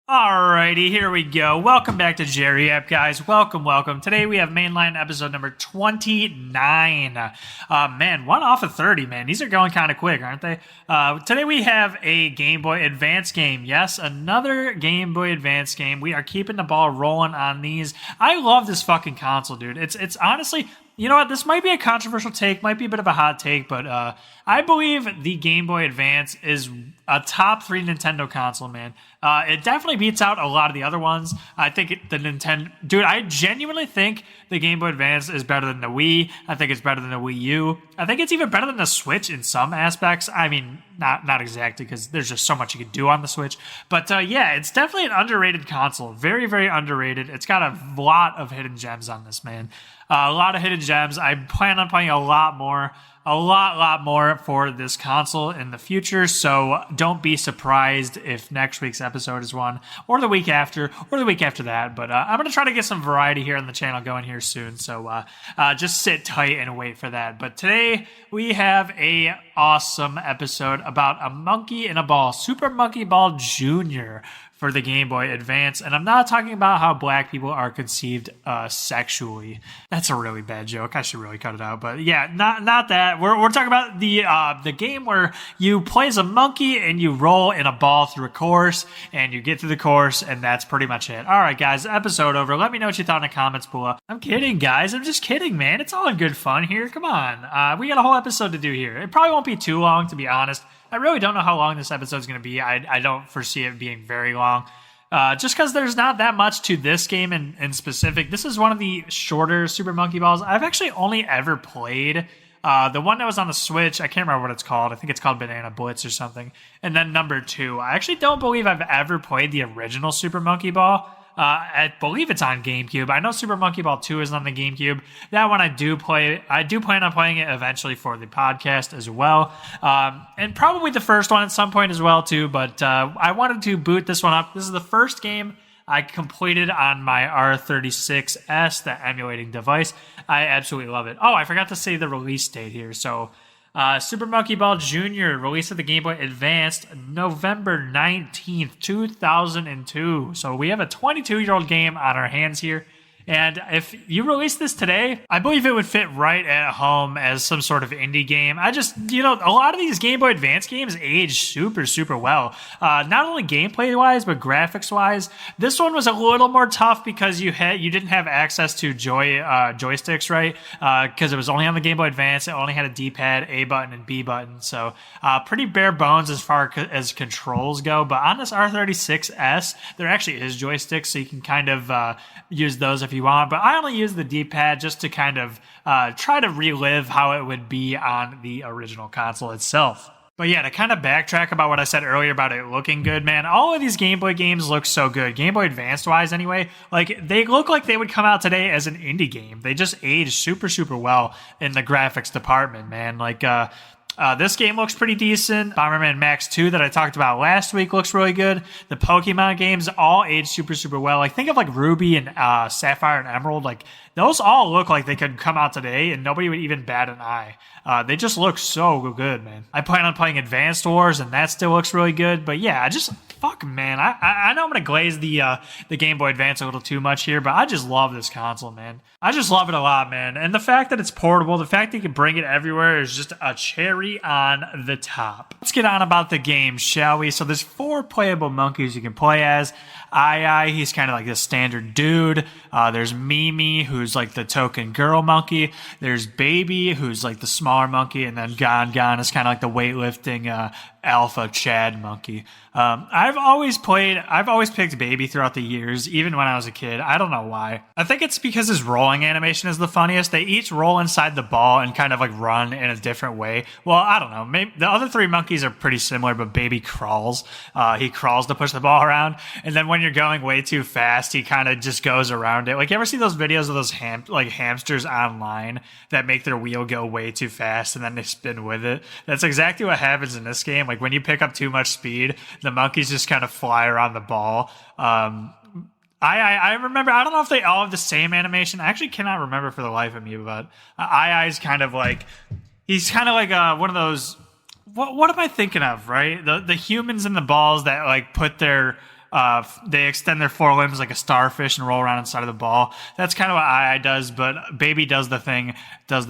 Alrighty, here we go. Welcome back to Jerry App, guys. Welcome. Today we have mainline episode number 29. Man, one off of 30, man. These are going kind of quick, aren't they? Today we have a Game Boy Advance game. Yes, another Game Boy Advance game. We are keeping the ball rolling on these. I love this fucking console, dude. It's honestly... You know what? This might be a controversial take, might be a bit of a hot take, but I believe the Game Boy Advance is a top 3 Nintendo console, man. It definitely beats out a lot of the other ones. I think the Nintendo... Dude, I genuinely think the Game Boy Advance is better than the Wii. I think it's better than the Wii U. I think it's even better than the Switch in some aspects. I mean, not exactly, because there's just so much you can do on the Switch. But yeah, it's definitely an underrated console. Very, very underrated. It's got a lot of hidden gems on this, man. A lot of hidden gems. I plan on playing a lot more for this console in the future, so don't be surprised if next week's episode is one, or the week after, or the week after that, but I'm going to try to get some variety here on the channel going here soon, so just sit tight and wait for that. But today, we have a awesome episode about a monkey in a ball, Super Monkey Ball Jr., for the Game Boy Advance, and I'm not talking about how black people are conceived sexually. That's a really bad joke. I should really cut it out. But yeah, not that. We're talking about the game where you play as a monkey and you roll in a ball through a course, and you get through the course, and that's pretty much it. All right, guys, episode over. Let me know what you thought in the comments below. I'm kidding, guys. I'm just kidding, man. It's all in good fun here. Come on. We got a whole episode to do here. It probably won't be too long, to be honest. I really don't know how long this episode is going to be. I don't foresee it being very long. Just because there's not that much to this game in specific. This is one of the shorter Super Monkey Balls. I've actually only ever played the one that was on the Switch. I can't remember what it's called. I think it's called Banana Blitz or something. And then number 2. I actually don't believe I've ever played the original Super Monkey Ball. I believe it's on GameCube. I know Super Monkey Ball 2 is on the GameCube. That one I do play. I do plan on playing it eventually for the podcast as well. And probably the first one at some point as well too, but I wanted to boot this one up. This is the first game I completed on my R36S, the emulating device. I absolutely love it. Oh, I forgot to say the release date here. So Super Monkey Ball Jr. released of the Game Boy Advanced November 19th, 2002. So we have a 22-year-old game on our hands here. And if you release this today, I believe it would fit right at home as some sort of indie game. A lot of these Game Boy Advance games age super well. Not only gameplay-wise, but graphics-wise. This one was a little more tough because you didn't have access to joysticks, right? Because it was only on the Game Boy Advance. It only had a D-pad, A button, and B button. So pretty bare bones as far as controls go. But on this R36S, there actually is joysticks, so you can kind of use those if you want, but I only use the D-pad just to kind of try to relive how it would be on the original console itself. But yeah, to kind of backtrack about what I said earlier about it looking good, man, all of these Game Boy games look so good. Game Boy Advanced wise anyway, like they look like they would come out today as an indie game. They just age super well in the graphics department, man. Like this game looks pretty decent. Bomberman Max 2 that I talked about last week looks really good. The Pokemon games all age super well. Like think of like Ruby and Sapphire and Emerald. Like those all look like they could come out today and nobody would even bat an eye. They just look so good, man. I plan on playing Advanced Wars and that still looks really good. But yeah, man. I know I'm going to glaze the Game Boy Advance a little too much here, but I just love this console, man. I just love it a lot, man. And the fact that it's portable, the fact that you can bring it everywhere is just a cherry on the top. Let's get on about the game, shall we? So there's 4 playable monkeys you can play as. Ai, he's kind of like this standard dude. There's Mimi, who's like the token girl monkey. There's Baby, who's like the smaller monkey. And then Gon is kind of like the weightlifting alpha Chad monkey. I've always picked Baby throughout the years, even when I was a kid. I don't know why. I think it's because his rolling animation is the funniest. They each roll inside the ball and kind of like run in a different way. Well, I don't know. Maybe the other 3 monkeys are pretty similar, but Baby crawls. He crawls to push the ball around. And then when you're going way too fast, he kind of just goes around it. Like, you ever see those videos of those hamsters online that make their wheel go way too fast and then they spin with it? That's exactly what happens in this game. Like, when you pick up too much speed, the monkeys just kind of fly around the ball. I remember, I don't know if they all have the same animation. I actually cannot remember for the life of me, but I's kind of like, he's kind of like one of those, what am I thinking of, right? The humans in the balls that like put their they extend their forelimbs like a starfish and roll around inside of the ball. That's kind of what I does, but Baby does the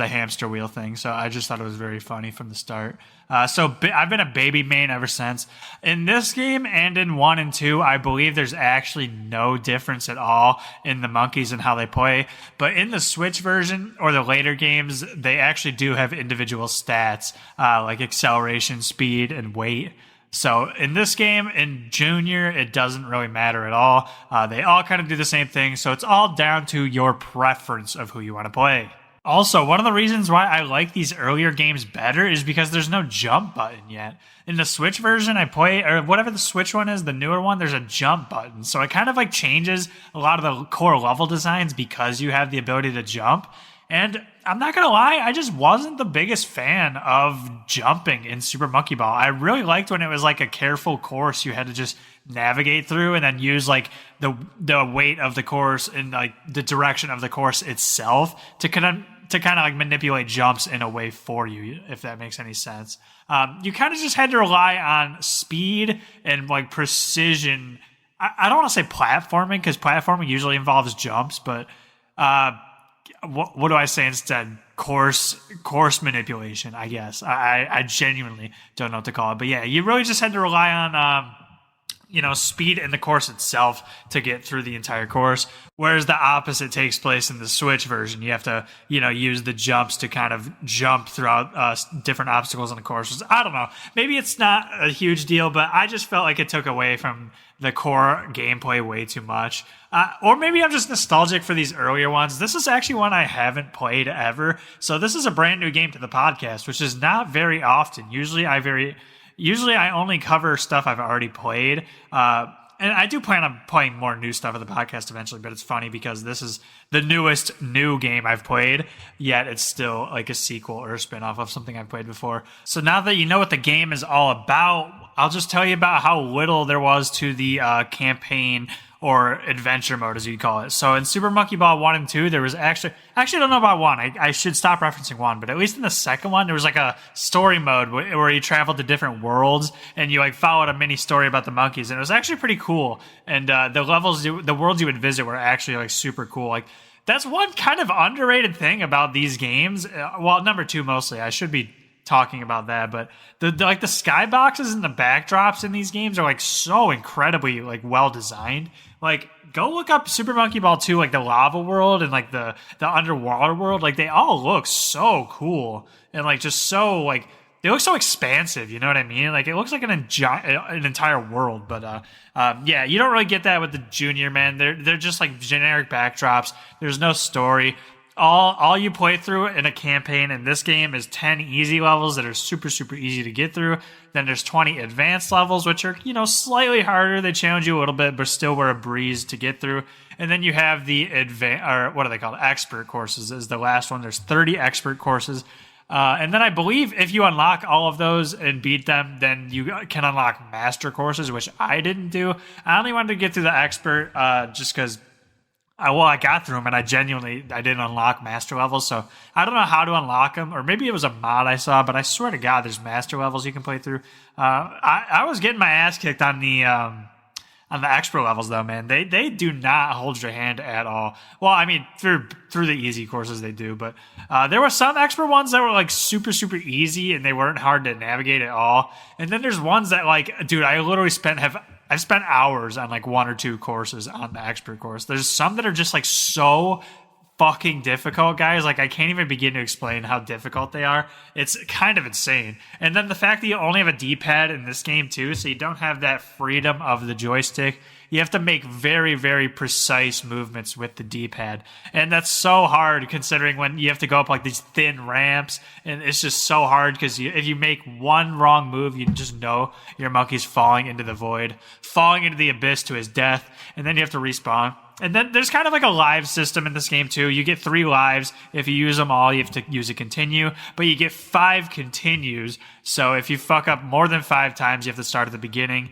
hamster wheel thing. So I just thought it was very funny from the start. I've been a Baby main ever since. In this game and in 1 and 2, I believe there's actually no difference at all in the monkeys and how they play. But in the Switch version or the later games, they actually do have individual stats like acceleration, speed, and weight. So in this game, in Junior, it doesn't really matter at all. They all kind of do the same thing. So it's all down to your preference of who you want to play. Also, one of the reasons why I like these earlier games better is because there's no jump button yet. In the Switch version I play, or whatever the Switch one is, the newer one, there's a jump button. So it kind of like changes a lot of the core level designs because you have the ability to jump. And I'm not going to lie, I just wasn't the biggest fan of jumping in Super Monkey Ball. I really liked when it was like a careful course you had to just navigate through and then use like the weight of the course and like the direction of the course itself to kind of like manipulate jumps in a way for you, if that makes any sense. You kind of just had to rely on speed and like precision. I don't want to say platforming because platforming usually involves jumps, but what do I say instead? Course manipulation, I guess. I genuinely don't know what to call it. But yeah, you really just had to rely on speed in the course itself to get through the entire course. Whereas the opposite takes place in the Switch version. You have to, use the jumps to kind of jump throughout different obstacles on the course. I don't know. Maybe it's not a huge deal, but I just felt like it took away from the core gameplay way too much. Or maybe I'm just nostalgic for these earlier ones. This is actually one I haven't played ever. So this is a brand new game to the podcast, which is not very often. Usually I only cover stuff I've already played. And I do plan on playing more new stuff on the podcast eventually, but it's funny because this is the newest new game I've played, yet it's still like a sequel or a spinoff of something I've played before. So now that you know what the game is all about, I'll just tell you about how little there was to the campaign or adventure mode, as you call it. So in Super Monkey Ball 1 and 2, there was actually I don't know about 1. I should stop referencing 1, but at least in the second one, there was like a story mode where you traveled to different worlds and you like followed a mini story about the monkeys. And it was actually pretty cool. And the worlds you would visit were actually like super cool. Like that's one kind of underrated thing about these games. Well, number 2 mostly. I should be talking about that, but the skyboxes and the backdrops in these games are like so incredibly like well designed. Like go look up Super Monkey Ball 2, like the lava world and like the underwater world. Like they all look so cool and like just so like they look so expansive. You know what I mean? Like it looks like an entire world. But yeah, you don't really get that with the Junior, man. They're just like generic backdrops. There's no story. All you play through in a campaign in this game is 10 easy levels that are super, super easy to get through. Then there's 20 advanced levels, which are, slightly harder. They challenge you a little bit, but still were a breeze to get through. And then you have the what are they called? Expert courses is the last one. There's 30 expert courses. And then I believe if you unlock all of those and beat them, then you can unlock master courses, which I didn't do. I only wanted to get through the expert just because I got through them, and I didn't unlock master levels, so I don't know how to unlock them, or maybe it was a mod I saw, but I swear to God, there's master levels you can play through. I was getting my ass kicked on the expert levels, though, man. They do not hold your hand at all. Well, I mean, through the easy courses they do, but there were some expert ones that were like super, super easy, and they weren't hard to navigate at all. And then there's ones that like, dude, I literally I've spent hours on like 1 or 2 courses on the expert course. There's some that are just like so fucking difficult, guys. Like I can't even begin to explain how difficult they are. It's kind of insane. And then the fact that you only have a D-pad in this game too, so you don't have that freedom of the joystick. You have to make very, very precise movements with the D-pad. And that's so hard considering when you have to go up like these thin ramps. And it's just so hard because if you make one wrong move, you just know your monkey's falling into the void, falling into the abyss to his death. And then you have to respawn. And then there's kind of like a live system in this game too. You get 3 lives. If you use them all, you have to use a continue. But you get 5 continues. So if you fuck up more than 5 times, you have to start at the beginning.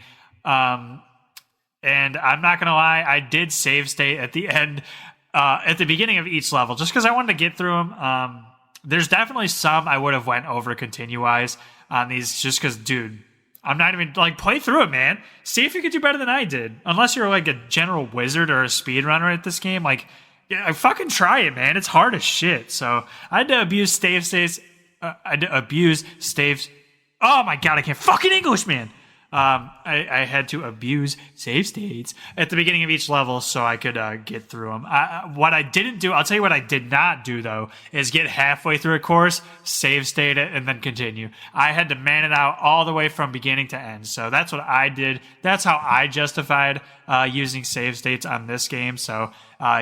And I'm not going to lie, I did save state at the end, at the beginning of each level, just because I wanted to get through them. There's definitely some I would have went over continue-wise on these, just because, dude, I'm not even like play through it, man. See if you could do better than I did. Unless you're like a general wizard or a speedrunner at this game, like yeah, fucking try it, man. It's hard as shit. So I had to abuse save states. I had to abuse staves. Oh my god, I can't fucking English, man. I had to abuse save states at the beginning of each level so I could get through them. What I didn't do, I'll tell you what I did not do, though, is get halfway through a course, save state it, and then continue. I had to man it out all the way from beginning to end. So that's what I did. That's how I justified using save states on this game. So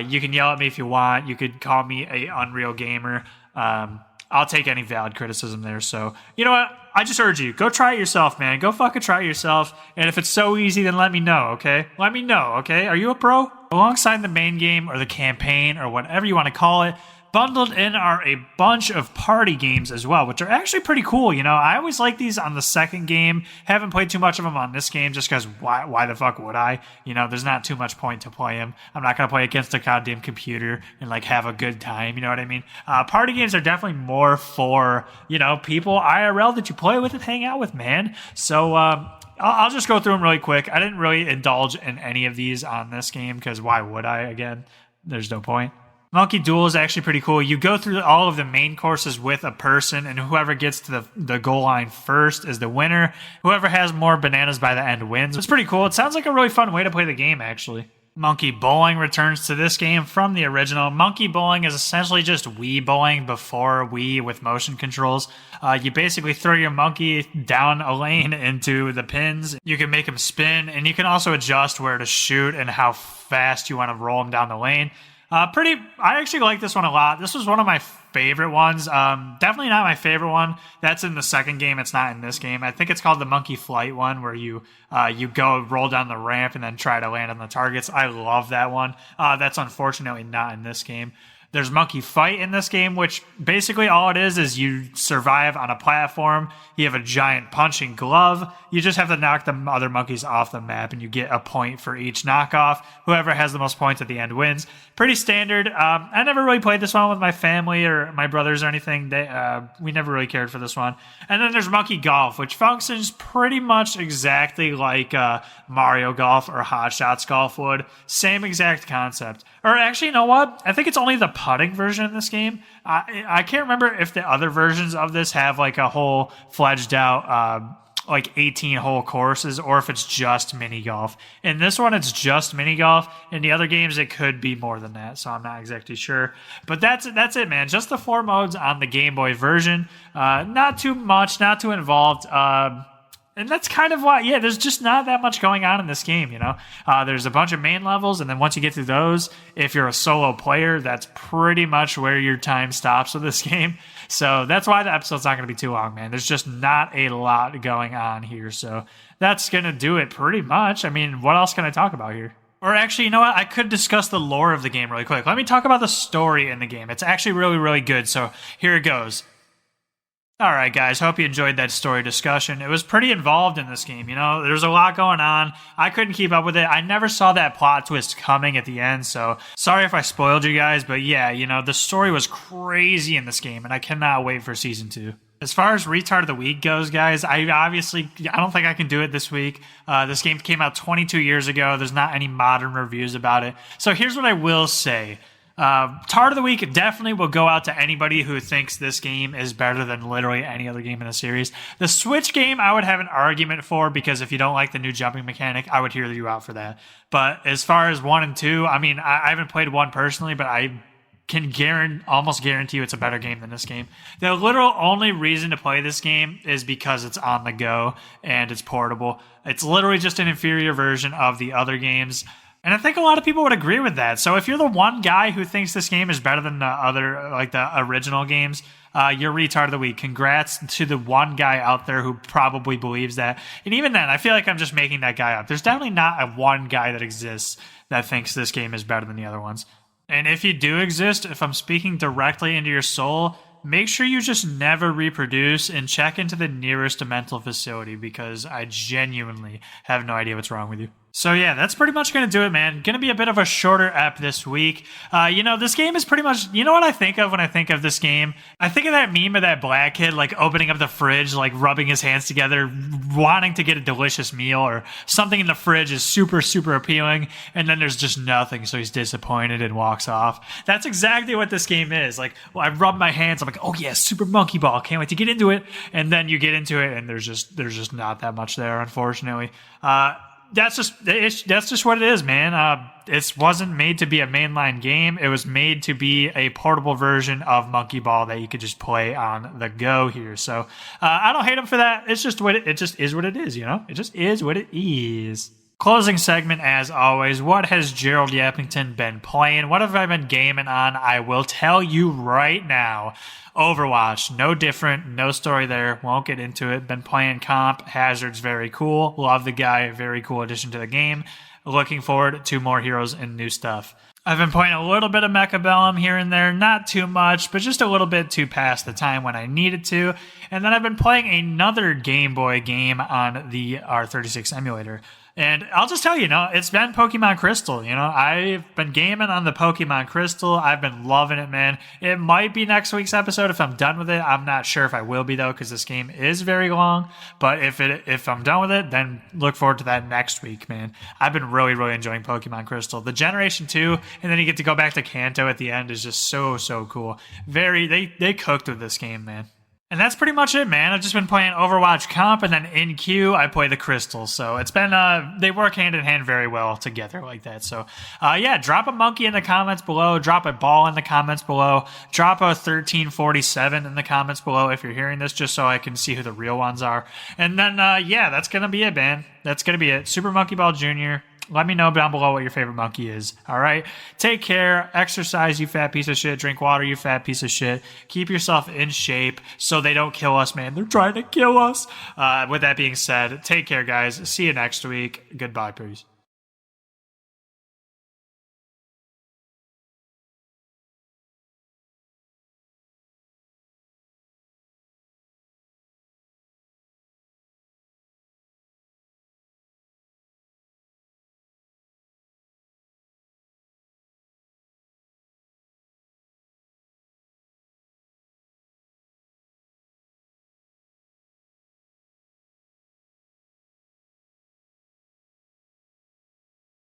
you can yell at me if you want. You could call me a Unreal Gamer. I'll take any valid criticism there. So, you know what? I just urge you, go try it yourself, man. Go fucking try it yourself. And if it's so easy, then let me know, okay? Let me know, okay? Are you a pro? Alongside the main game or the campaign or whatever you want to call it, bundled in are a bunch of party games as well, which are actually pretty cool. You know, I always like these on the second game. Haven't played too much of them on this game just because why the fuck would I? You know, there's not too much point to play them. I'm not going to play against a goddamn computer and like have a good time. You know what I mean? Party games are definitely more for, you know, people IRL that you play with and hang out with, man. So, I'll just go through them really quick. I didn't really indulge in any of these on this game because why would I? Again, there's no point. Monkey Duel is actually pretty cool. You go through all of the main courses with a person, and whoever gets to the goal line first is the winner. Whoever has more bananas by the end wins. It's pretty cool. It sounds like a really fun way to play the game, actually. Monkey Bowling returns to this game from the original. Monkey Bowling is essentially just Wii bowling before Wii with motion controls. You basically throw your monkey down a lane into the pins. You can make him spin, and you can also adjust where to shoot and how fast you want to roll him down the lane. I actually like this one a lot. This was one of my favorite ones. Definitely not my favorite one. That's in the second game. It's not in this game. I think it's called the Monkey Flight one, where you go roll down the ramp and then try to land on the targets. I love that one. That's unfortunately not in this game. There's Monkey Fight in this game, which basically all it is you survive on a platform. You have a giant punching glove. You just have to knock the other monkeys off the map, and you get a point for each knockoff. Whoever has the most points at the end wins. Pretty standard. I never really played this one with my family or my brothers or anything. We never really cared for this one. And then there's Monkey Golf, which functions pretty much exactly like Mario Golf or Hot Shots Golf would. Same exact concept. Or actually, you know what? I think it's only the putting version in this game. I can't remember if the other versions of this have like a whole fledged out like 18 hole courses, or if it's just mini golf. In this one, it's just mini golf. In the other games, it could be more than that, so I'm not exactly sure. But that's it, man. Just the 4 modes on the Game Boy version. Not too much, not too involved. And that's kind of why, yeah, there's just not that much going on in this game, you know? There's a bunch of main levels, and then once you get through those, if you're a solo player, that's pretty much where your time stops with this game. So that's why the episode's not going to be too long, man. There's just not a lot going on here. So that's going to do it pretty much. I mean, what else can I talk about here? Or actually, you know what? I could discuss the lore of the game really quick. Let me talk about the story in the game. It's actually really, really good. So here it goes. All right, guys, hope you enjoyed that story discussion. It was pretty involved in this game, you know? There's a lot going on. I couldn't keep up with it. I never saw that plot twist coming at the end, so sorry if I spoiled you guys, but yeah, you know, the story was crazy in this game, and I cannot wait for Season 2. As far as Retard of the Week goes, guys, I don't think I can do it this week. This game came out 22 years ago. There's not any modern reviews about it. So here's what I will say. Tard of the Week definitely will go out to anybody who thinks this game is better than literally any other game in the series. The Switch game, I would have an argument for, because if you don't like the new jumping mechanic, I would hear you out for that. But as far as 1 and 2, I mean, I haven't played 1 personally, but I can almost guarantee you it's a better game than this game. The literal only reason to play this game is because it's on the go and it's portable. It's literally just an inferior version of the other games. And I think a lot of people would agree with that. So if you're the one guy who thinks this game is better than the other, like the original games, you're Retard of the Week. Congrats to the one guy out there who probably believes that. And even then, I feel like I'm just making that guy up. There's definitely not a one guy that exists that thinks this game is better than the other ones. And if you do exist, if I'm speaking directly into your soul, make sure you just never reproduce and check into the nearest mental facility, because I genuinely have no idea what's wrong with you. So yeah, that's pretty much going to do it, man. Going to be a bit of a shorter ep this week. This game is pretty much, you know what I think of when I think of this game? I think of that meme of that black kid, like opening up the fridge, like rubbing his hands together, wanting to get a delicious meal, or something in the fridge is super, super appealing, and then there's just nothing, so he's disappointed and walks off. That's exactly what this game is. Like, well, I rub my hands, I'm like, oh yeah, Super Monkey Ball, can't wait to get into it, and then you get into it, and there's just not that much there, unfortunately. That's just what it is, man. It wasn't made to be a mainline game. It was made to be a portable version of Monkey Ball that you could just play on the go here. So I don't hate them for that. It's just it just is what it is, you know? It just is what it is. Closing segment, as always. What has Gerald Yappington been playing? What have I been gaming on? I will tell you right now. Overwatch, no different, no story there, won't get into it. Been playing comp, Hazard's very cool, love the guy, very cool addition to the game. Looking forward to more heroes and new stuff. I've been playing a little bit of Mechabellum here and there, not too much, but just a little bit to pass the time when I needed to. And then I've been playing another Game Boy game on the R36 emulator. And I'll just tell you, it's been Pokemon Crystal. I've been gaming on the Pokemon Crystal. I've been loving it, man. It might be next week's episode if I'm done with it. I'm not sure if I will be, though, because this game is very long. But if I'm done with it, then look forward to that next week, man. I've been really, really enjoying Pokemon Crystal. The Generation 2, and then you get to go back to Kanto at the end is just so, so cool. They cooked with this game, man. And that's pretty much it, man. I've just been playing Overwatch comp, and then in queue, I play the crystals. So it's been, they work hand in hand very well together like that. So, drop a monkey in the comments below. Drop a ball in the comments below. Drop a 1347 in the comments below if you're hearing this, just so I can see who the real ones are. And then, that's going to be it, man. That's going to be it. Super Monkey Ball Jr. Let me know down below what your favorite monkey is. All right? Take care. Exercise, you fat piece of shit. Drink water, you fat piece of shit. Keep yourself in shape so they don't kill us, man. They're trying to kill us. With that being said, take care, guys. See you next week. Goodbye, peace.